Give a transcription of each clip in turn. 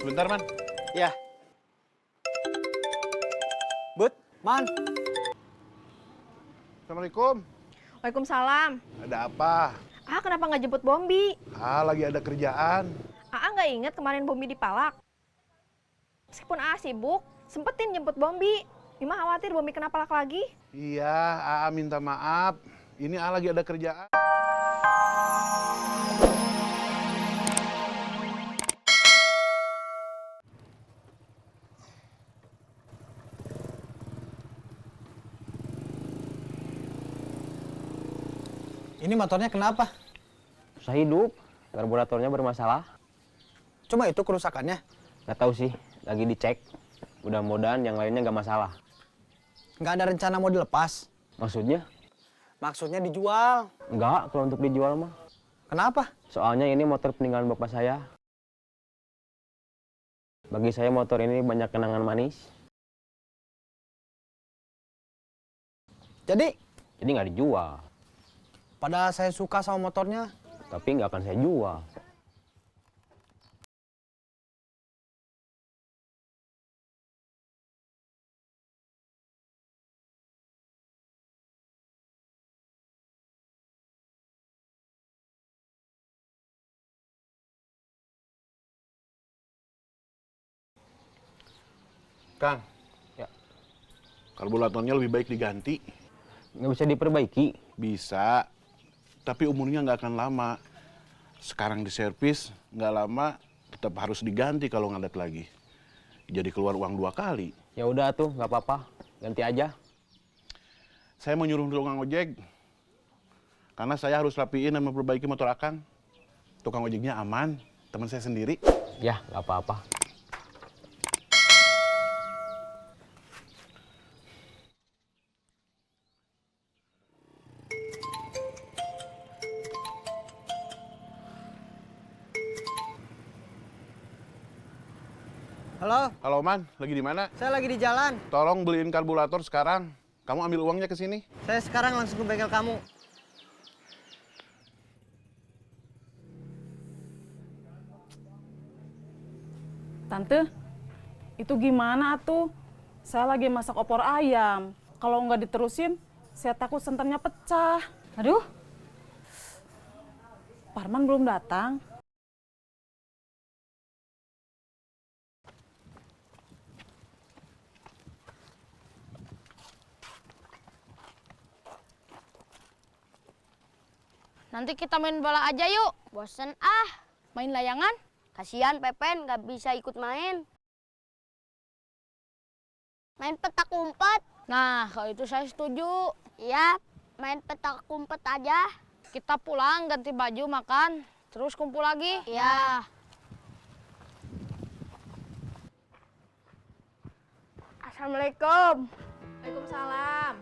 Sebentar, Man. Ya. Bud, Man. Assalamualaikum. Waalaikumsalam. Ada apa? Kenapa nggak jemput Bombi? Lagi ada kerjaan. Nggak inget kemarin Bombi dipalak. Meskipun sibuk, sempetin jemput Bombi. Ima khawatir Bombi kena palak lagi. Iya, minta maaf. Ini lagi ada kerjaan. Ini motornya kenapa? Susah hidup, karburatornya bermasalah. Cuma itu kerusakannya? Nggak tahu sih, lagi dicek. Mudah-mudahan yang lainnya nggak masalah. Nggak ada rencana mau dilepas? Maksudnya? Maksudnya dijual. Nggak, kalau untuk dijual mah. Kenapa? Soalnya ini motor peninggalan bapak saya. Bagi saya motor ini banyak kenangan manis. Jadi nggak dijual, padahal saya suka sama motornya. tapi nggak akan saya jual. Kang. Ya. Karburatornya lebih baik diganti. Nggak bisa diperbaiki. Bisa, tapi umurnya nggak akan lama. Sekarang diservis, nggak lama tetap harus diganti kalau ngadet lagi. Jadi keluar uang 2 kali. Ya udah tuh, nggak apa-apa, ganti aja. Saya mau nyuruh tukang ojek. Karena saya harus rapiin dan memperbaiki motor Akang. Tukang ojeknya aman, teman saya sendiri. Ya, nggak apa-apa. Halo, Halo Man, lagi di mana? saya lagi di jalan. Tolong beliin karburator sekarang. Kamu ambil uangnya ke sini. Saya sekarang langsung ke bengkel kamu. Tante, itu gimana tuh? Saya lagi masak opor ayam. Kalau nggak diterusin, saya takut santannya pecah. Aduh, Parman belum datang. Nanti kita main bola aja yuk. Bosen ah. Main layangan? Kasihan Pepen nggak bisa ikut main. Main petak umpet. Nah, kalau itu saya setuju. Iya, main petak umpet aja. Kita pulang, ganti baju, makan. Terus kumpul lagi. Iya. Assalamualaikum. Waalaikumsalam.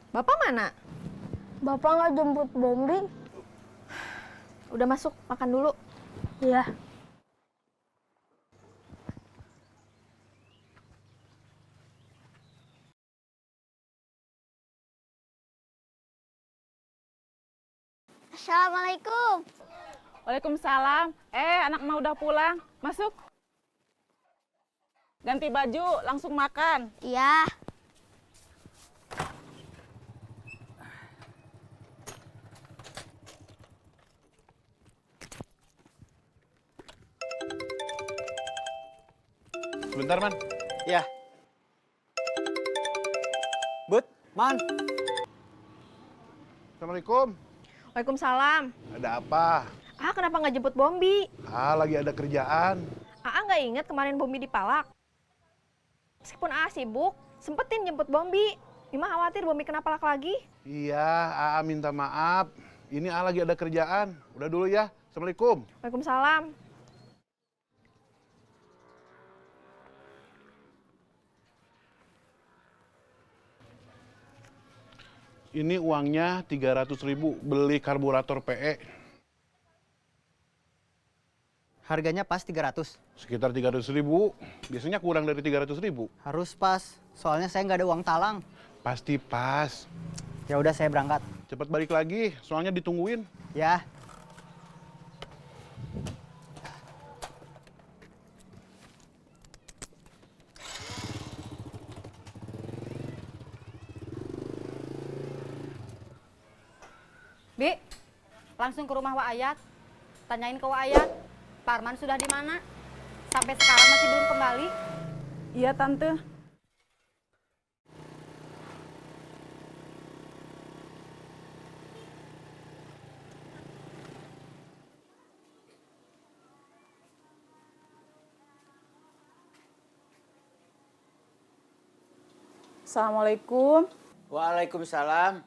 Bapak mana? Bapak nggak jemput Bombi? Udah masuk, makan dulu. Iya. Assalamualaikum. Waalaikumsalam. Anak mah udah pulang. Masuk. Ganti baju, langsung makan. Iya. Sebentar, Man. Ya. Bud, Man. Assalamualaikum. Waalaikumsalam. Ada apa? Kenapa nggak jemput Bombi? Lagi ada kerjaan. Nggak inget kemarin Bombi dipalak. Meskipun sibuk, sempetin jemput Bombi. Ima khawatir Bombi kena palak lagi. Iya, minta maaf. Ini lagi ada kerjaan. Udah dulu ya. Assalamualaikum. Waalaikumsalam. Ini uangnya 300.000 beli karburator PE. Harganya pas 300. Sekitar 300.000. Biasanya kurang dari 300.000. Harus pas, soalnya saya nggak ada uang talang. Pasti pas. Ya udah saya berangkat. Cepat balik lagi, soalnya ditungguin. Ya. Bi, langsung ke rumah Wak Ayat. Tanyain ke Wak Ayat, Pak Arman sudah di mana? Sampai sekarang masih belum kembali. Iya, Tante. Assalamualaikum. Waalaikumsalam.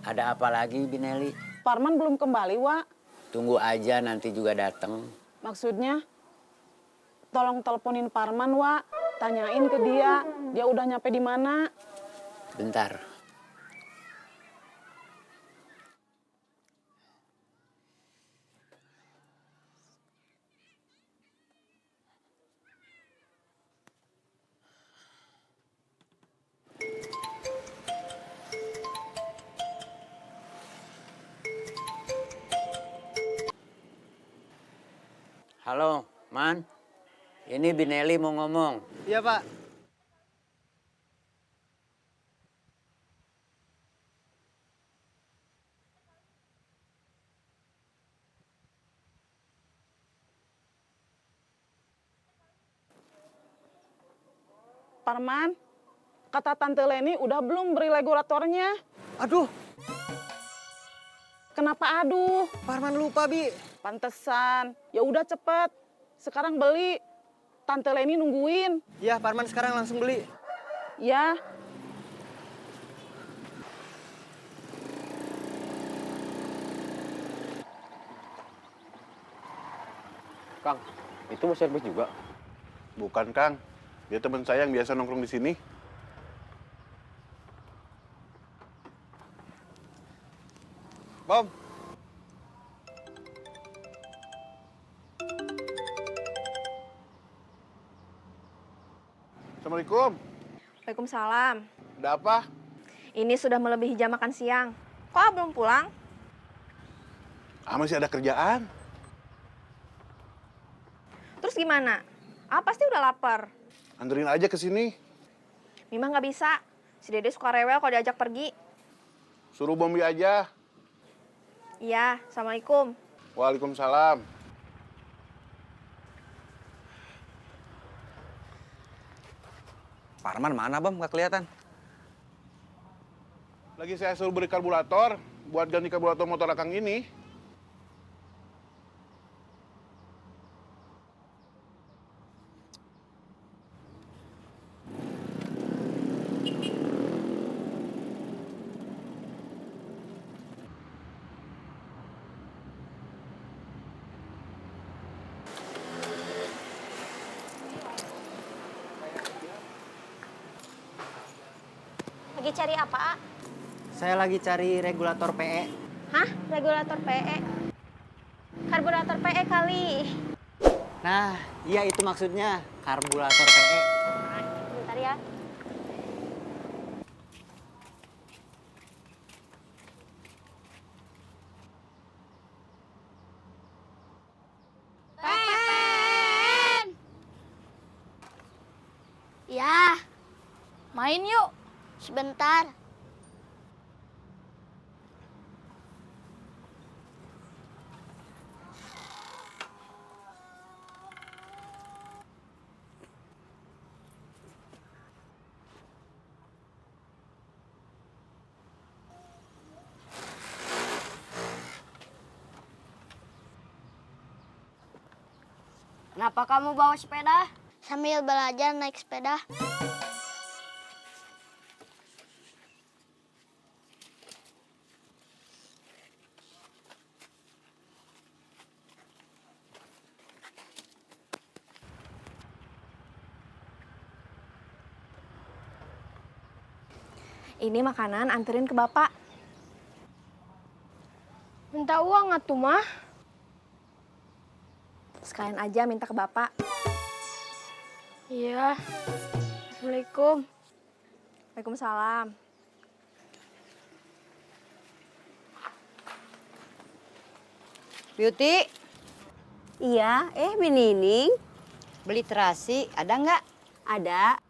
Ada apa lagi, Bineli? Parman belum kembali, Wak. Tunggu aja, nanti juga datang. Maksudnya, tolong teleponin Parman, Wak. Tanyain ke dia udah nyampe di mana. Bentar. Halo, Man. Ini Bineli mau ngomong. Iya, Pak. Parman, kata Tante Leni udah belum beri regulatornya. Aduh, Kenapa aduh? Parman lupa, Bi. Pantesan. Ya udah cepet. Sekarang beli. Tante Leni nungguin. Ya, Parman sekarang langsung beli. Ya. Kang, itu mau servis juga? Bukan, Kang. Dia teman saya yang biasa nongkrong di sini. Bom. Assalamualaikum. Waalaikumsalam. Ada apa? Ini sudah melebihi jam makan siang. Kok belum pulang? Masih ada kerjaan. Terus gimana? Pasti udah lapar. Anterin aja ke sini. Mimah nggak bisa. Si Dede suka rewel kalau diajak pergi. Suruh Bombi aja. Iya, Assalamualaikum. Waalaikumsalam. Parman mana, Bam? Nggak kelihatan. Lagi saya suruh beri karburator buat ganti karburator motor Akang ini. Lagi cari apa? Saya lagi cari regulator PE. Hah? Regulator PE? Karburator PE kali. Nah, iya itu maksudnya, karburator PE. Bentar ya. Pen! Ya, main yuk. Sebentar. Kenapa kamu bawa sepeda? Sambil belajar naik sepeda. Ini makanan anterin ke Bapak. Minta uang atuh mah. Sekalian aja minta ke Bapak. Iya. Assalamualaikum. Waalaikumsalam. Beauty, Iya, Binining. beli terasi ada nggak? Ada.